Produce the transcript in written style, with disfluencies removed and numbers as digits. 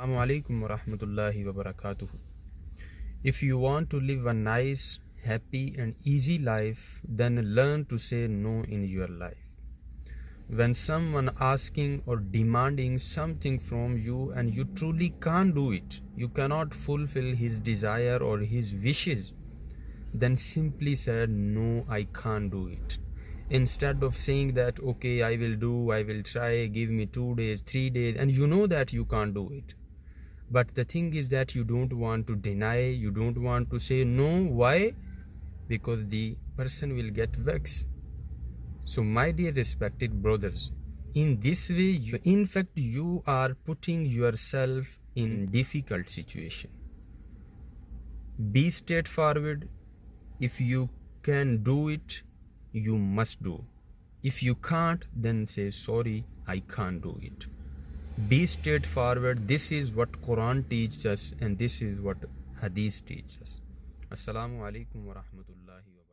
Assalamu alaikum wa rahmatullahi wa barakatuh. If you want to live a nice, happy and easy life, then learn to say no in your life. When someone asking or demanding something from you and you truly can't do it, you cannot fulfill his desire or his wishes, then simply say no, I can't do it. Instead of saying that okay, I will try, give me 2 days, 3 days, and you know that you can't do it. But the thing is that you don't want to deny, you don't want to say no. Why? Because the person will get vexed. So my dear respected brothers, in this way, in fact, you are putting yourself in difficult situation. Be straightforward. If you can do it, you must do. If you can't, then say sorry, I can't do it. Be straightforward. This is what Quran teaches us and this is what Hadith teaches us. Assalamu alaikum wa rahmatullahi wa barakatuh.